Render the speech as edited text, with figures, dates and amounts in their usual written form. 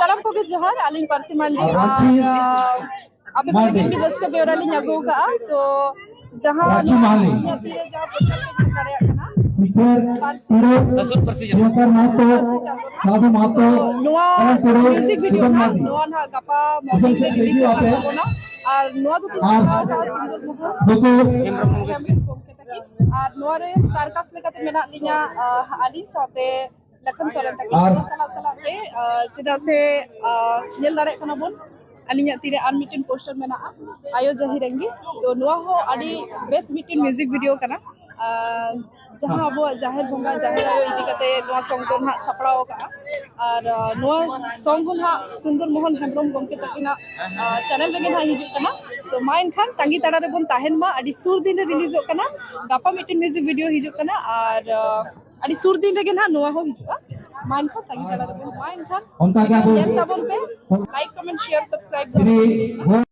salam ko ke johar aling Parsi Mandi ape ko lagi bilas ke beora li nyago ka to jahan music video na noa na gapa morning se release hoga na ar noa do আর নোয়ারে circus লেকাতে মেনা লিnya আলিন সাথে লক্ষণ সরেন তাকি সালা সালাতে যেটা সে নেল দাঁড়ায় কানা বন আলিnya তিরে আর মিটিং পোস্টার মেনা আয়ো জাহিরেঙ্গি তো নোয়া হো আডি বেস্ট মিটিং মিউজিক ভিডিও কানা जहाँ अब जाहिर बंगा जाहिर आयो इदी कते नोआ सॉन्ग तो ना सपड़ाओ का और नोआ सॉन्ग हो ना सुंदर मोहन हेम्ब्रम गमके तकिना चैनल लगे ना हिजुक कना तो माइन खान तांगी ताड़ा रे बन ताहेन मा अडी सुर दिन रे रिलीज हो कना गापा मिटिन म्यूजिक वीडियो हिजुक कना और अडी सुर दिन रे ना नोआ हो हिजुआ माइन खान तांगी ताड़ा रे बन माइन खान उनका क्या बोल पे लाइक कमेंट शेयर सब्सक्राइब